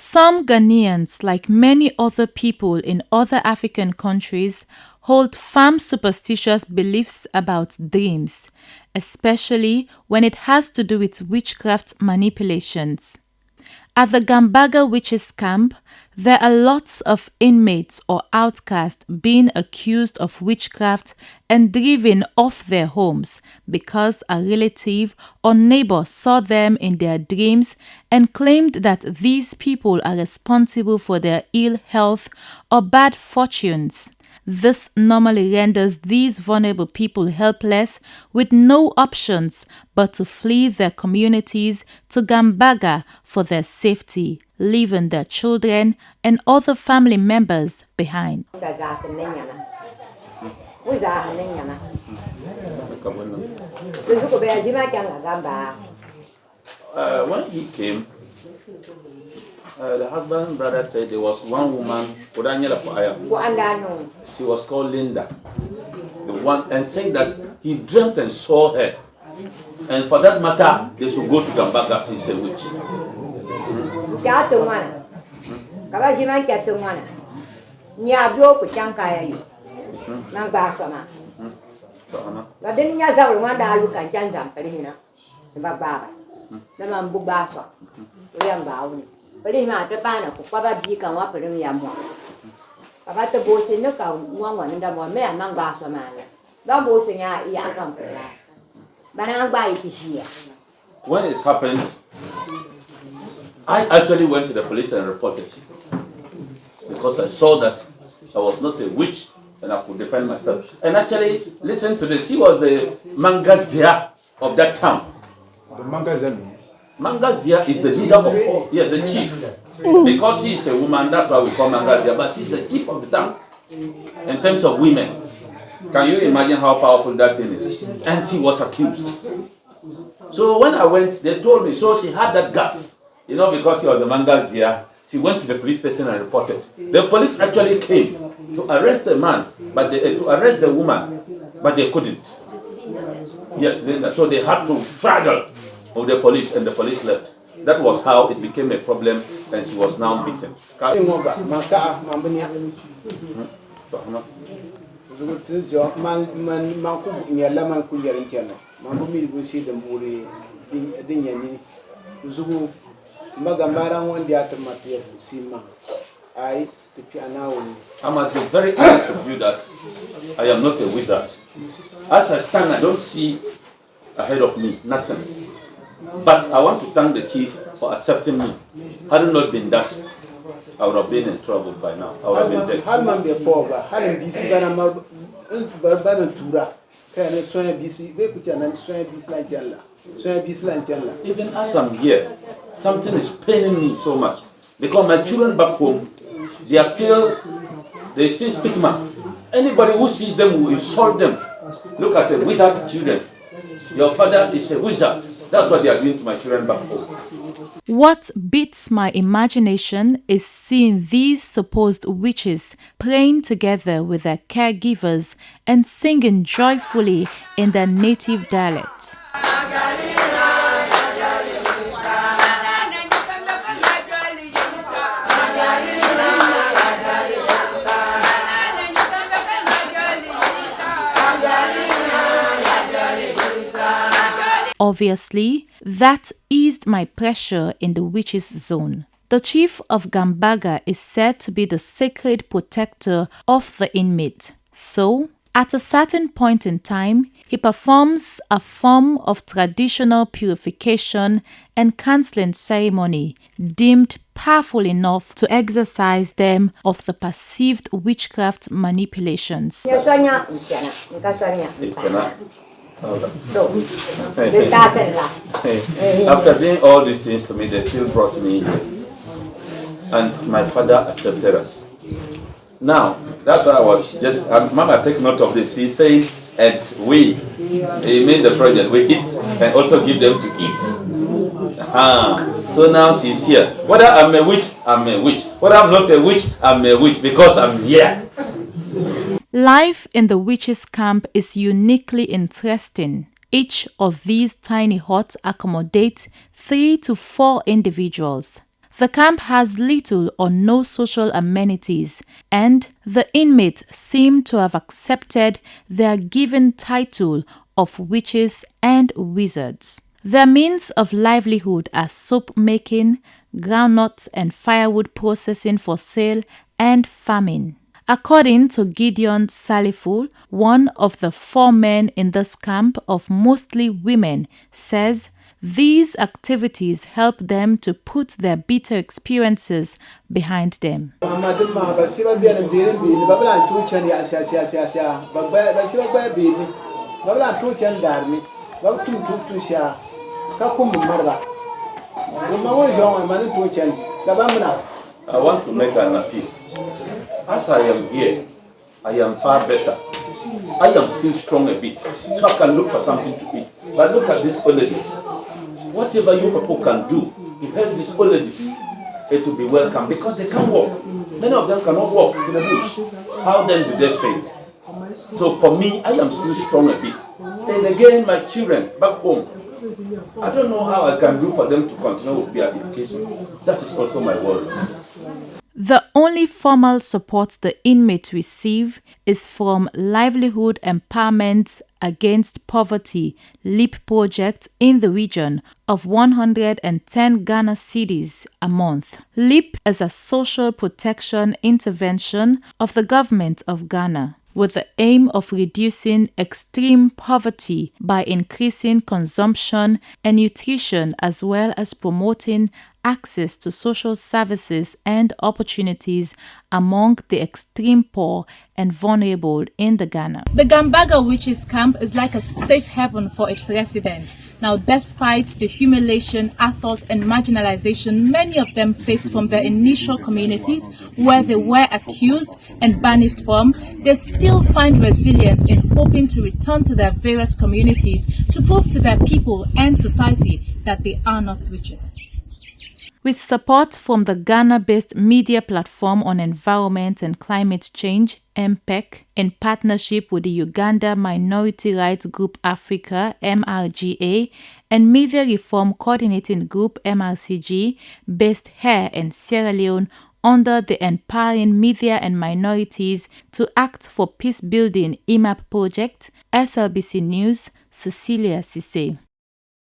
Some Ghanaians, like many other people in other African countries, hold firm superstitious beliefs about dreams, especially when it has to do with witchcraft manipulations. At the Gambaga witches camp, there are lots of inmates or outcasts being accused of witchcraft and driven off their homes because a relative or neighbor saw them in their dreams and claimed that these people are responsible for their ill health or bad fortunes. This normally renders these vulnerable people helpless with no options but to flee their communities to Gambaga for their safety, leaving their children and other family members behind. When he came, the husband and brother said there was one woman, she was called Linda, the one, and said that he dreamt and saw her. And for that matter, they should go to Gambaga, she's a witch. When it happened, I actually went to the police and reported because I saw that I was not a witch and I could defend myself. And actually, listen to this. She was the Mangazia of that town. The Mangazia means? Mangazia is the leader of all, the chief. Because she is a woman, that's why we call Mangazia, but she's the chief of the town. In terms of women, can you imagine how powerful that thing is? And she was accused. So when I went, they told me, so she had that gap. Because she was the Mangazia, she went to the police station and reported. The police actually came to arrest the man, but to arrest the woman, but they couldn't. Yes, so they had to struggle with the police, and the police left. That was how it became a problem, and she was now beaten. I must be very honest with you that I am not a wizard. As I stand, I don't see ahead of me, nothing. But I want to thank the chief for accepting me. Had it not been that, I would have been in trouble by now. I would have been dead. Even as I'm here, something is paining me so much. Because my children back home, there's still stigma. Anybody who sees them will insult them. Look at the wizard's children. Your father is a wizard. That's what they are doing to my children back home. What beats my imagination is seeing these supposed witches praying together with their caregivers and singing joyfully in their native dialects. Obviously, that eased my pressure in the witches' zone. The chief of Gambaga is said to be the sacred protector of the inmate. So, at a certain point in time, he performs a form of traditional purification and counseling ceremony deemed powerful enough to exorcise them of the perceived witchcraft manipulations. After doing all these things to me, they still brought me, and my father accepted us. Now, that's why I was just, Mama, take note of this. He said, and he made the project, we eat and also give them to eat. So now she's here. Whether I'm a witch, I'm a witch. Whether I'm not a witch, I'm a witch because I'm here. Life in the witches' camp is uniquely interesting. Each of these tiny huts accommodates 3 to 4 individuals. The camp has little or no social amenities, and the inmates seem to have accepted their given title of witches and wizards. Their means of livelihood are soap making, groundnut and firewood processing for sale, and farming. According to Gideon Saliful, one of the 4 men in this camp of mostly women, says these activities help them to put their bitter experiences behind them. I want to make an appeal. As I am here, I am far better. I am still strong a bit, so I can look for something to eat. But look at these old ladies. Whatever you people can do to help these old ladies, it will be welcome because they can't walk. Many of them cannot walk in the bush. How then do they faint? So for me, I am still strong a bit. And again, my children back home, I don't know how I can do for them to continue with their education. That is also my worry. The only formal support the inmates receive is from Livelihood Empowerment Against Poverty LEAP project in the region of 110 Ghana cedis a month. LEAP is a social protection intervention of the government of Ghana, with the aim of reducing extreme poverty by increasing consumption and nutrition, as well as promoting access to social services and opportunities among the extreme poor and vulnerable in the Ghana. The Gambaga witches camp is like a safe haven for its residents. Now, despite the humiliation, assault and marginalization many of them faced from their initial communities where they were accused and banished from, they still find resilience in hoping to return to their various communities to prove to their people and society that they are not witches. With support from the Ghana-based Media Platform on Environment and Climate Change, MPEC, in partnership with the Uganda Minority Rights Group Africa, MRGA, and Media Reform Coordinating Group, MRCG, based here in Sierra Leone under the Empowering Media and Minorities to Act for Peace Building (EMAP) project, SLBC News, Cecilia Sesay.